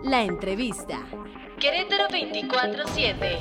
La entrevista. Querétaro 24/7.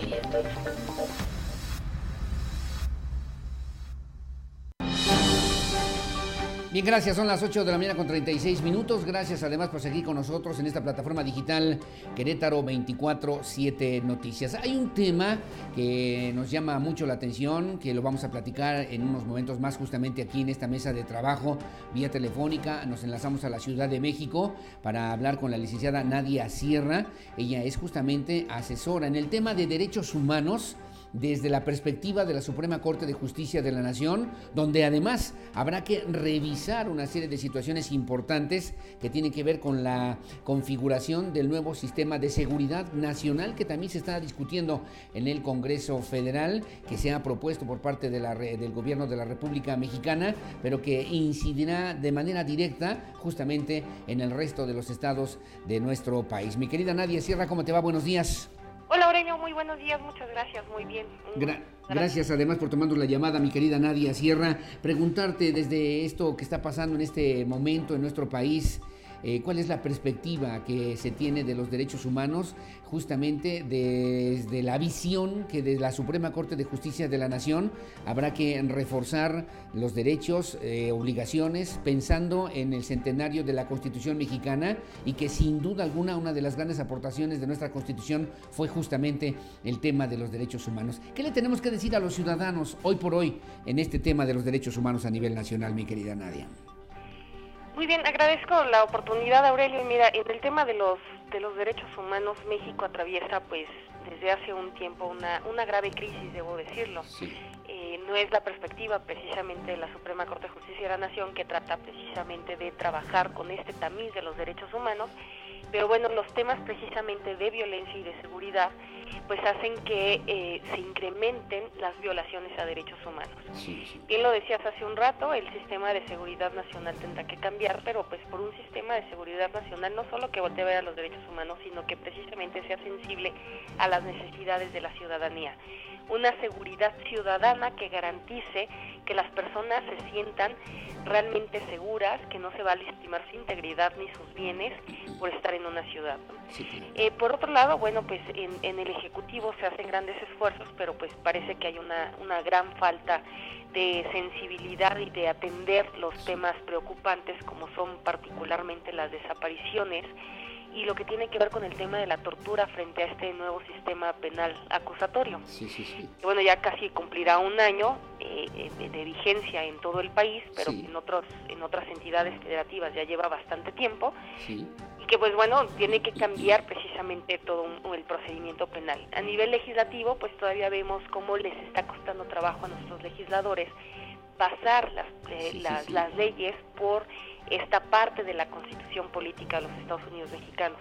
Bien, gracias. Son las 8 de la mañana con 36 minutos. Gracias además por seguir con nosotros en esta plataforma digital Querétaro 24/7 Noticias. Hay un tema que nos llama mucho la atención, que lo vamos a platicar en unos momentos más justamente aquí en esta mesa de trabajo vía telefónica. Nos enlazamos a la Ciudad de México para hablar con la licenciada Nadia Sierra. Ella es justamente asesora en el tema de derechos humanos desde la perspectiva de la Suprema Corte de Justicia de la Nación, donde además habrá que revisar una serie de situaciones importantes que tienen que ver con la configuración del nuevo sistema de seguridad nacional que también se está discutiendo en el Congreso Federal, que se ha propuesto por parte de del Gobierno de la República Mexicana, pero que incidirá de manera directa justamente en el resto de los estados de nuestro país. Mi querida Nadia Sierra, ¿cómo te va? Buenos días. Hola Aurelio, muy buenos días, muchas gracias, muy bien. Gracias además por tomarnos la llamada, mi querida Nadia Sierra. Preguntarte desde esto que está pasando en este momento en nuestro país, ¿cuál es la perspectiva que se tiene de los derechos humanos justamente desde la visión que de la Suprema Corte de Justicia de la Nación habrá que reforzar los derechos, obligaciones, pensando en el centenario de la Constitución mexicana y que sin duda alguna una de las grandes aportaciones de nuestra Constitución fue justamente el tema de los derechos humanos? ¿Qué le tenemos que decir a los ciudadanos hoy por hoy en este tema de los derechos humanos a nivel nacional, mi querida Nadia? Muy bien, agradezco la oportunidad, Aurelio. Y mira, en el tema de los derechos humanos, México atraviesa pues desde hace un tiempo una grave crisis, debo decirlo. Sí. No es la perspectiva precisamente de la Suprema Corte de Justicia de la Nación, que trata precisamente de trabajar con este tamiz de los derechos humanos, pero bueno, los temas precisamente de violencia y de seguridad pues hacen que se incrementen las violaciones a derechos humanos. Sí, sí. Bien lo decías hace un rato, el sistema de seguridad nacional tendrá que cambiar, pero pues por un sistema de seguridad nacional no solo que voltee a ver a los derechos humanos, sino que precisamente sea sensible a las necesidades de la ciudadanía. Una seguridad ciudadana que garantice que las personas se sientan realmente seguras, que no se va a lastimar su integridad ni sus bienes por estar en una ciudad, ¿no? Sí. Por otro lado, bueno, pues en el Ejecutivo se hacen grandes esfuerzos, pero pues parece que hay una gran falta de sensibilidad y de atender los temas preocupantes como son particularmente las desapariciones y lo que tiene que ver con el tema de la tortura frente a este nuevo sistema penal acusatorio. Sí. Que bueno, ya casi cumplirá un año de vigencia en todo el país, pero Sí. en otras entidades federativas ya lleva bastante tiempo. Sí. Y que pues bueno, tiene que cambiar precisamente todo el procedimiento penal. A nivel legislativo, pues todavía vemos cómo les está costando trabajo a nuestros legisladores pasar las leyes por esta parte de la Constitución política de los Estados Unidos mexicanos.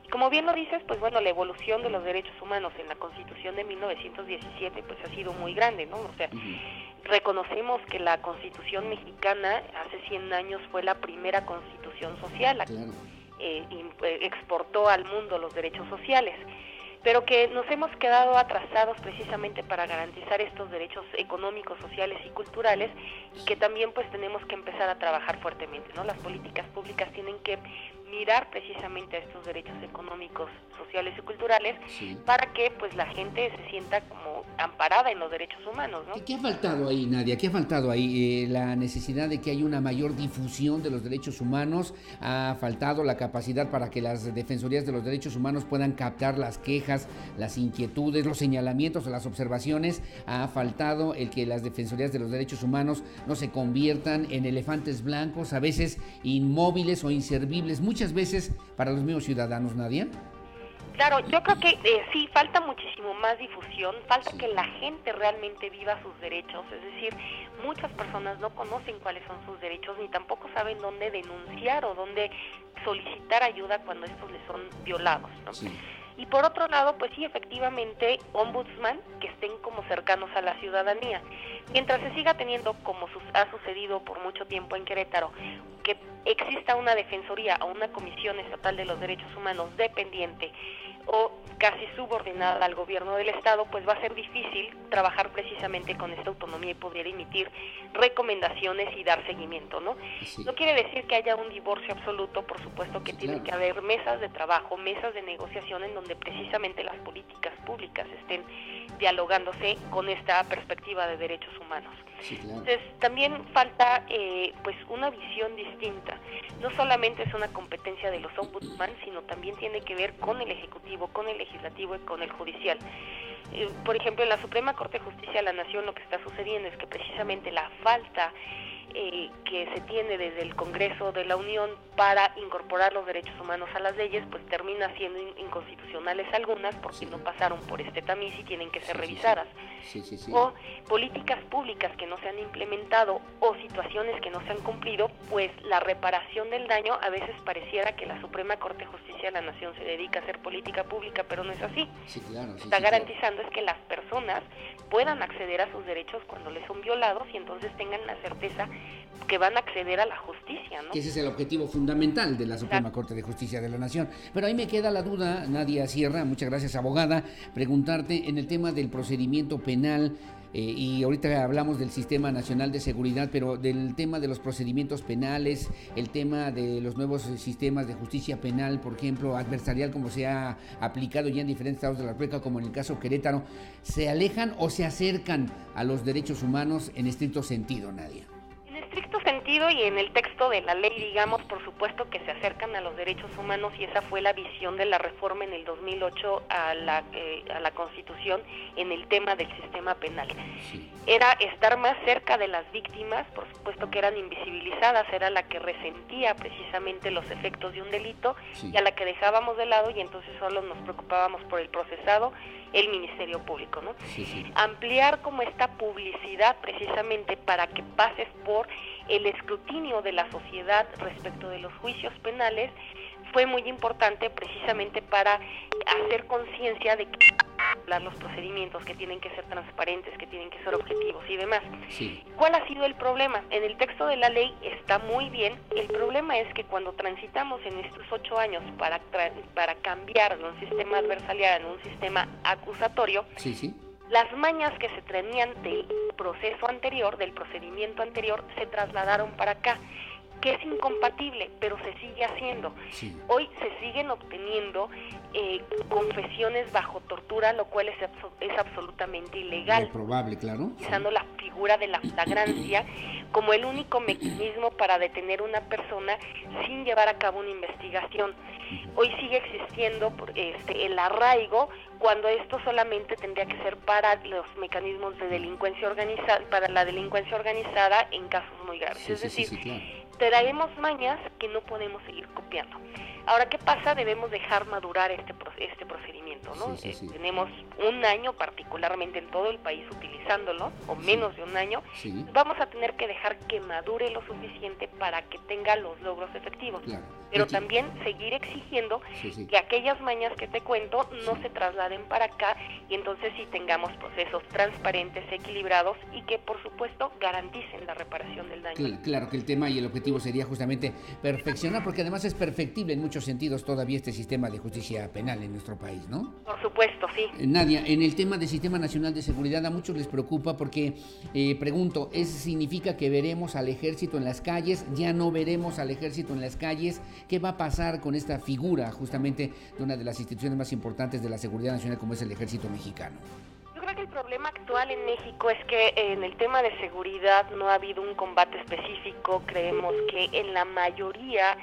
Y como bien lo dices, pues bueno, la evolución de los derechos humanos en la Constitución de 1917 pues ha sido muy grande, ¿no? O sea, reconocemos que la Constitución mexicana hace 100 años fue la primera constitución social, Claro. Exportó al mundo los derechos sociales, pero que nos hemos quedado atrasados precisamente para garantizar estos derechos económicos, sociales y culturales, y que también pues tenemos que empezar a trabajar fuertemente, ¿no? Las políticas públicas tienen que mirar precisamente a estos derechos económicos, sociales y culturales, Sí. para que pues la gente se sienta como amparada en los derechos humanos, ¿no? ¿Qué ha faltado ahí, Nadia? ¿Qué ha faltado ahí? La necesidad de que haya una mayor difusión de los derechos humanos, ha faltado la capacidad para que las defensorías de los derechos humanos puedan captar las quejas, las inquietudes, los señalamientos o las observaciones, ha faltado el que las defensorías de los derechos humanos no se conviertan en elefantes blancos, a veces inmóviles o inservibles, muchas veces para los mismos ciudadanos, Nadia. Claro, yo creo que sí, falta muchísimo más difusión, falta que la gente realmente viva sus derechos, es decir, muchas personas no conocen cuáles son sus derechos ni tampoco saben dónde denunciar o dónde solicitar ayuda cuando estos les son violados, ¿no? Sí. Y por otro lado, pues sí, efectivamente, ombudsman que estén como cercanos a la ciudadanía. Mientras se siga teniendo, como ha sucedido por mucho tiempo en Querétaro, que exista una defensoría o una comisión estatal de los derechos humanos dependiente o casi subordinada al gobierno del estado, pues va a ser difícil trabajar precisamente con esta autonomía y poder emitir recomendaciones y dar seguimiento, ¿no? Sí. No quiere decir que haya un divorcio absoluto, por supuesto que tiene que haber mesas de trabajo, mesas de negociación en donde precisamente las políticas públicas estén dialogándose con esta perspectiva de derechos humanos. Sí, claro. Entonces también falta pues una visión distinta. No solamente es una competencia de los ombudsman, sino también tiene que ver con el Ejecutivo, con el Legislativo y con el Judicial. Por ejemplo, en la Suprema Corte de Justicia de la Nación lo que está sucediendo es que precisamente la falta que se tiene desde el Congreso de la Unión para incorporar los derechos humanos a las leyes, pues termina siendo inconstitucionales algunas porque no pasaron por este tamiz y tienen que ser revisadas. Sí. O políticas públicas que no se han implementado o situaciones que no se han cumplido, pues la reparación del daño a veces pareciera que la Suprema Corte de Justicia de la Nación se dedica a hacer política pública, pero no es así. Sí, claro. Está garantizando es que las personas puedan acceder a sus derechos cuando les son violados y entonces tengan la certeza que van a acceder a la justicia, ¿no? Que ese es el objetivo fundamental de la Suprema Corte de Justicia de la Nación. Pero ahí me queda la duda, Nadia Sierra, muchas gracias, abogada, preguntarte en el tema del procedimiento penal, y ahorita hablamos del Sistema Nacional de Seguridad, pero del tema de los procedimientos penales, el tema de los nuevos sistemas de justicia penal, por ejemplo, adversarial, como se ha aplicado ya en diferentes estados de la República, como en el caso Querétaro, ¿se alejan o se acercan a los derechos humanos en estricto sentido, Nadia? En estricto sentido y en el texto de la ley, digamos, por supuesto que se acercan a los derechos humanos y esa fue la visión de la reforma en el 2008 a la Constitución en el tema del sistema penal. Sí. Era estar más cerca de las víctimas, por supuesto que eran invisibilizadas, era la que resentía precisamente los efectos de un delito y a la que dejábamos de lado y entonces solo nos preocupábamos por el procesado, el Ministerio Público, ¿no? Sí. Ampliar como esta publicidad precisamente para que pases por el escrutinio de la sociedad respecto de los juicios penales fue muy importante precisamente para hacer conciencia de que los procedimientos que tienen que ser transparentes, que tienen que ser objetivos y demás. Sí. ¿Cuál ha sido el problema? En el texto de la ley está muy bien, el problema es que cuando transitamos en estos 8 años para cambiar de un sistema adversarial a un sistema acusatorio, las mañas que se tenían del proceso anterior, del procedimiento anterior, se trasladaron para acá, que es incompatible, pero se sigue haciendo. Sí. Hoy se siguen obteniendo confesiones bajo tortura, lo cual es absolutamente ilegal. Reprobable, claro. Utilizando la figura de la flagrancia como el único mecanismo para detener a una persona sin llevar a cabo una investigación. Hoy sigue existiendo el arraigo cuando esto solamente tendría que ser para los mecanismos de delincuencia organizada, para la delincuencia organizada en casos muy graves. Es decir, claro. Traemos mañas que no podemos seguir copiando. Ahora, ¿qué pasa? Debemos dejar madurar este procedimiento, ¿no? Tenemos un año particularmente en todo el país utilizándolo, o menos de un año. Vamos a tener que dejar que madure lo suficiente para que tenga los logros efectivos. Claro. Pero también seguir exigiendo que aquellas mañas que te cuento no se trasladen para acá y entonces sí tengamos procesos transparentes, equilibrados y que por supuesto garanticen la reparación del daño. Claro que el tema y el objetivo sería justamente perfeccionar, porque además es perfectible en muchos sentidos todavía este sistema de justicia penal en nuestro país, ¿no? Por supuesto, sí. Nadia, en el tema del Sistema Nacional de Seguridad a muchos les preocupa porque, pregunto, ¿eso significa que veremos al ejército en las calles? ¿Ya no veremos al ejército en las calles? ¿Qué va a pasar con esta figura justamente de una de las instituciones más importantes de la seguridad nacional como es el Ejército Mexicano? Yo creo que el problema actual en México es que en el tema de seguridad no ha habido un combate específico. Creemos que en la mayoría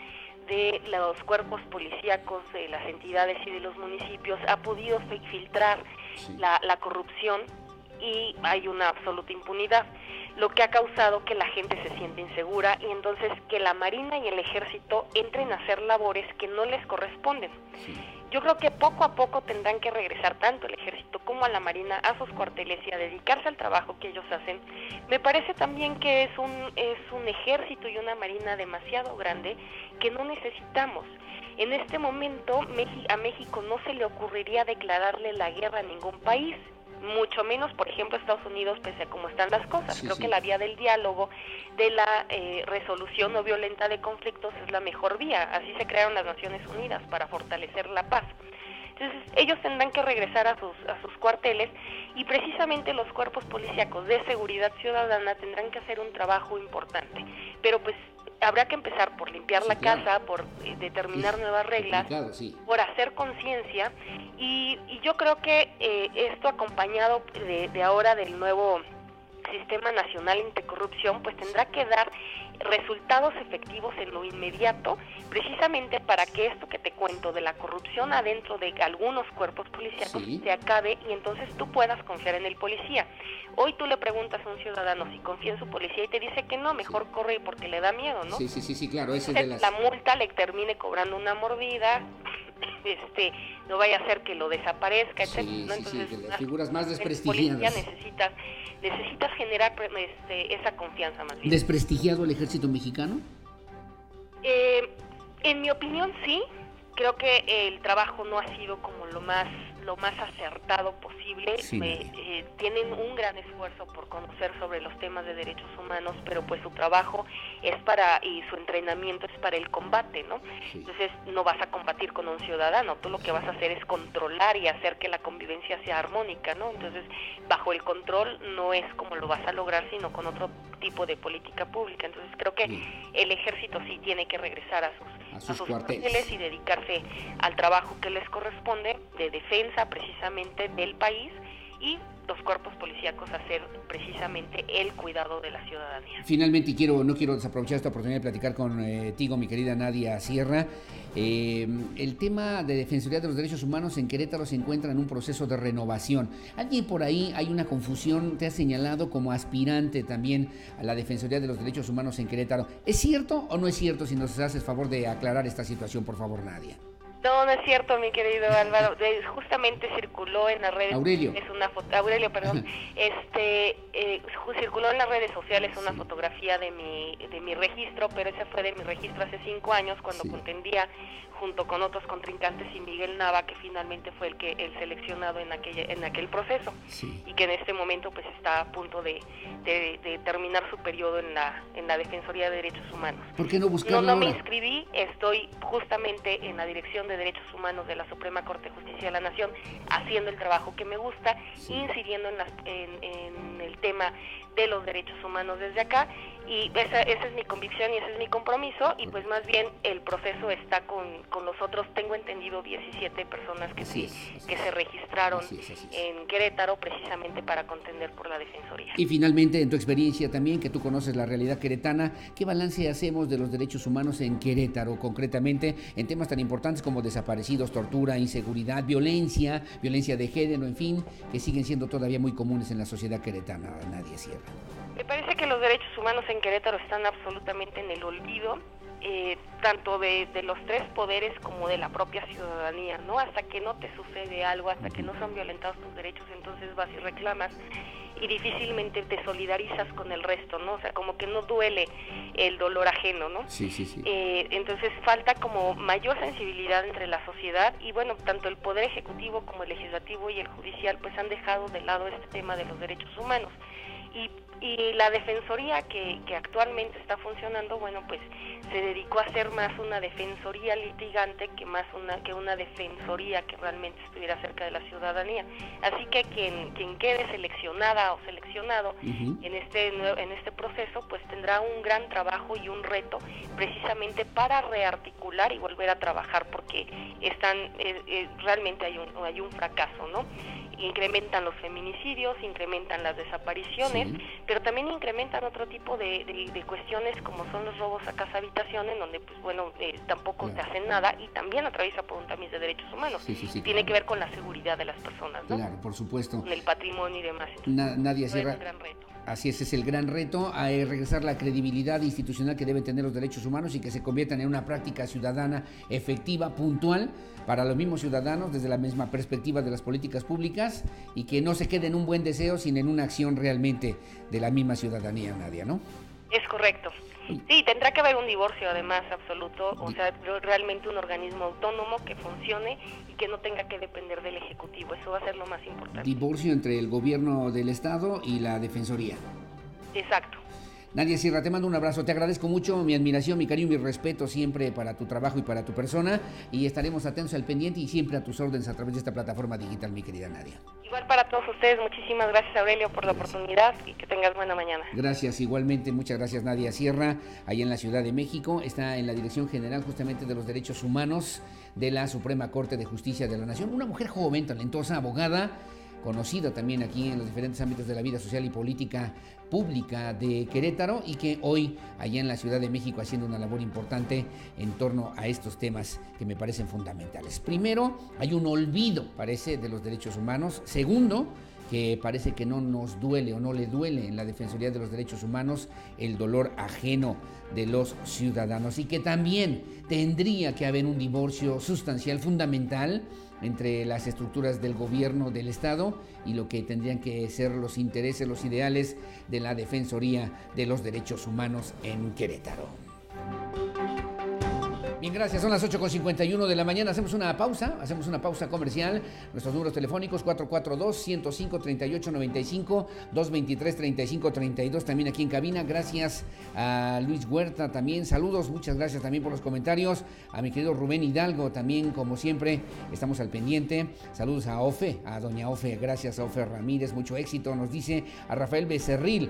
de los cuerpos policíacos de las entidades y de los municipios ha podido filtrar la corrupción y hay una absoluta impunidad, lo que ha causado que la gente se siente insegura y entonces que la Marina y el Ejército entren a hacer labores que no les corresponden. Yo creo que poco a poco tendrán que regresar tanto el Ejército como a la Marina a sus cuarteles y a dedicarse al trabajo que ellos hacen. Me parece también que es un Ejército y una Marina demasiado grande que no necesitamos. En este momento a México no se le ocurriría declararle la guerra a ningún país. mucho menos, por ejemplo, Estados Unidos, pese a cómo están las cosas. Sí, Creo sí. que la vía del diálogo, de la resolución no violenta de conflictos es la mejor vía. Así se crearon las Naciones Unidas, para fortalecer la paz. Entonces, ellos tendrán que regresar a sus cuarteles, y precisamente los cuerpos policíacos de seguridad ciudadana tendrán que hacer un trabajo importante. Pero pues habrá que empezar por limpiar Sí, la claro. casa, por determinar nuevas reglas, Sí. por hacer conciencia, y yo creo que esto acompañado de ahora del nuevo Sistema Nacional Anticorrupción, pues tendrá que dar resultados efectivos en lo inmediato, precisamente para que esto que te cuento de la corrupción adentro de algunos cuerpos policíacos Sí. se acabe, y entonces tú puedas confiar en el policía. Hoy tú le preguntas a un ciudadano si confía en su policía y te dice que no, mejor corre porque le da miedo, ¿no? Sí, claro, ese es de las... La multa le termine cobrando una mordida, no vaya a ser que lo desaparezca, etcétera, ¿no? Entonces, de las figuras más el desprestigiadas. policía necesitas generar esa confianza, más bien. ¿Desprestigiado el ejército mexicano? En mi opinión, sí. Creo que el trabajo no ha sido como lo más acertado posible. Sí, Tienen un gran esfuerzo por conocer sobre los temas de derechos humanos, pero pues su trabajo y su entrenamiento es para el combate, ¿no? Sí. Entonces no vas a combatir con un ciudadano, tú lo que vas a hacer es controlar y hacer que la convivencia sea armónica, ¿no? Entonces, bajo el control no es como lo vas a lograr, sino con otro tipo de política pública. Entonces creo que el ejército sí tiene que regresar a sus cuarteles y dedicarse al trabajo que les corresponde de defensa precisamente del país, y los cuerpos policíacos hacer precisamente el cuidado de la ciudadanía. Finalmente, no quiero desaprovechar esta oportunidad de platicar contigo, mi querida Nadia Sierra. El tema de Defensoría de los Derechos Humanos en Querétaro se encuentra en un proceso de renovación. Alguien por ahí, hay una confusión, te ha señalado como aspirante también a la Defensoría de los Derechos Humanos en Querétaro. ¿Es cierto o no es cierto? Si nos haces favor de aclarar esta situación, por favor, Nadia. No, no es cierto, mi querido Álvaro. Justamente circuló en las redes Aurelio, perdón. Circuló en las redes sociales una fotografía de mi registro, pero ese fue de mi registro hace 5 años, cuando contendía junto con otros contrincantes y Miguel Nava, que finalmente fue el seleccionado en aquel proceso, y que en este momento pues está a punto de terminar su periodo en la Defensoría de Derechos Humanos. ¿Por qué no buscarlo No me ahora? inscribí, estoy justamente en la Dirección de Derechos Humanos de la Suprema Corte de Justicia de la Nación, haciendo el trabajo que me gusta, incidiendo en el tema de los derechos humanos desde acá, y esa es mi convicción y ese es mi compromiso, y pues más bien el proceso está con los otros, tengo entendido 17 personas que se registraron en Querétaro precisamente para contender por la Defensoría. Y finalmente, en tu experiencia también, que tú conoces la realidad queretana, ¿qué balance hacemos de los derechos humanos en Querétaro, concretamente en temas tan importantes como desaparecidos, tortura, inseguridad, violencia de género, en fin, que siguen siendo todavía muy comunes en la sociedad queretana, Nadia Sierra? Me parece que los derechos humanos en Querétaro están absolutamente en el olvido, tanto de los 3 poderes como de la propia ciudadanía, ¿no? Hasta que no te sucede algo, hasta que no son violentados tus derechos, entonces vas y reclamas, y difícilmente te solidarizas con el resto, ¿no? O sea, como que no duele el dolor ajeno, ¿no? Sí. Entonces falta como mayor sensibilidad entre la sociedad, y bueno, tanto el Poder Ejecutivo como el Legislativo y el Judicial pues han dejado de lado este tema de los derechos humanos. Y la Defensoría que actualmente está funcionando, bueno, pues se dedicó a ser más una defensoría litigante que una defensoría que realmente estuviera cerca de la ciudadanía. Así que quien quede seleccionada o seleccionado en este proceso, pues tendrá un gran trabajo y un reto precisamente para rearticular y volver a trabajar, porque realmente hay un fracaso, ¿no? Incrementan los feminicidios, incrementan las desapariciones, pero también incrementan otro tipo de cuestiones como son los robos a casa habitación, en donde pues bueno, tampoco te hacen nada, y también atraviesa por un tamiz de derechos humanos. Tiene que ver con la seguridad de las personas, ¿no? Claro, por supuesto. Con el patrimonio y demás. Nadia Sierra, es un gran reto. Así es el gran reto, a regresar la credibilidad institucional que deben tener los derechos humanos y que se conviertan en una práctica ciudadana efectiva, puntual, para los mismos ciudadanos desde la misma perspectiva de las políticas públicas, y que no se quede en un buen deseo, sino en una acción realmente de la misma ciudadanía, Nadia, ¿no? Es correcto. Sí, tendrá que haber un divorcio además absoluto, o sea, realmente un organismo autónomo que funcione y que no tenga que depender del Ejecutivo, eso va a ser lo más importante. Divorcio entre el gobierno del Estado y la Defensoría. Exacto. Nadia Sierra, te mando un abrazo, te agradezco mucho, mi admiración, mi cariño, mi respeto siempre para tu trabajo y para tu persona, y estaremos atentos al pendiente y siempre a tus órdenes a través de esta plataforma digital, mi querida Nadia. Igual para todos ustedes, muchísimas gracias, Aurelio, por la oportunidad y que tengas buena mañana. Gracias, igualmente, muchas gracias, Nadia Sierra, allá en la Ciudad de México, está en la Dirección General justamente de los Derechos Humanos de la Suprema Corte de Justicia de la Nación, una mujer joven, talentosa, abogada, conocida también aquí en los diferentes ámbitos de la vida social y política pública de Querétaro, y que hoy allá en la Ciudad de México haciendo una labor importante en torno a estos temas que me parecen fundamentales. Primero, hay un olvido, parece, de los derechos humanos. Segundo, que parece que no nos duele o no le duele en la Defensoría de los Derechos Humanos el dolor ajeno de los ciudadanos, y que también tendría que haber un divorcio sustancial, fundamental, entre las estructuras del gobierno del Estado y lo que tendrían que ser los intereses, los ideales de la Defensoría de los Derechos Humanos en Querétaro. Bien, gracias. Son las 8:51 de la mañana. Hacemos una pausa comercial. Nuestros números telefónicos 442-105-3895, 223-3532, también aquí en cabina. Gracias a Luis Huerta también. Saludos, muchas gracias también por los comentarios. A mi querido Rubén Hidalgo también, como siempre, estamos al pendiente. Saludos a Ofe, a doña Ofe. Gracias a Ofe Ramírez, mucho éxito. Nos dice a Rafael Becerril,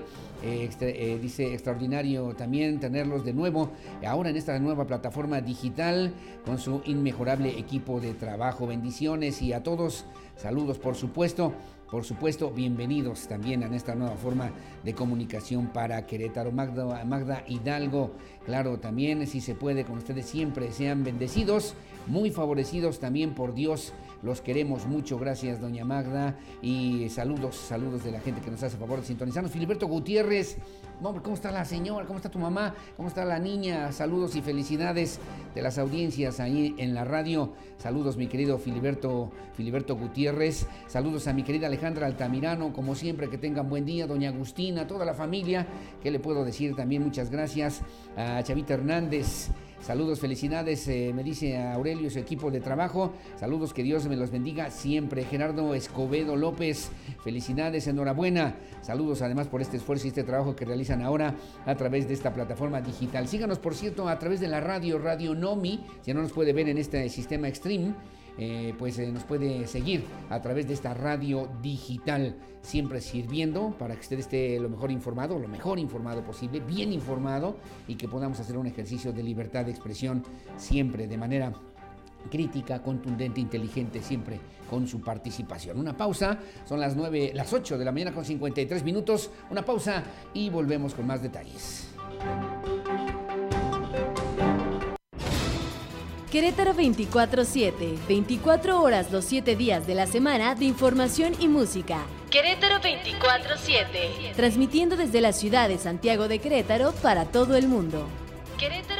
dice extraordinario también tenerlos de nuevo ahora en esta nueva plataforma digital con su inmejorable equipo de trabajo. Bendiciones, y a todos saludos, por supuesto, bienvenidos también a esta nueva forma de comunicación para Querétaro. Magda Hidalgo, claro, también, si se puede, con ustedes siempre sean bendecidos, muy favorecidos también por Dios. Los queremos mucho, gracias doña Magda, y saludos de la gente que nos hace favor de sintonizarnos. Filiberto Gutiérrez, ¿cómo está la señora? ¿Cómo está tu mamá? ¿Cómo está la niña? Saludos y felicidades de las audiencias ahí en la radio. Saludos, mi querido Filiberto Gutiérrez. Saludos a mi querida Alejandra Altamirano, como siempre, que tengan buen día. Doña Agustina, toda la familia, ¿qué le puedo decir? También muchas gracias a Chavita Hernández. Saludos, felicidades, me dice Aurelio y su equipo de trabajo. Saludos, que Dios me los bendiga siempre. Gerardo Escobedo López, felicidades, enhorabuena. Saludos además por este esfuerzo y este trabajo que realizan ahora a través de esta plataforma digital. Síganos, por cierto, a través de la Radio Nomi. Si no nos puede ver en este sistema Extreme, pues nos puede seguir a través de esta radio digital, siempre sirviendo para que usted esté lo mejor informado posible, bien informado, y que podamos hacer un ejercicio de libertad de expresión siempre de manera crítica, contundente, inteligente, siempre con su participación. Una pausa, son las 8 de la mañana con 53 minutos, una pausa y volvemos con más detalles. Querétaro 24/7, 24 horas los 7 días de la semana de información y música. Querétaro 24/7, transmitiendo desde la ciudad de Santiago de Querétaro para todo el mundo. Querétaro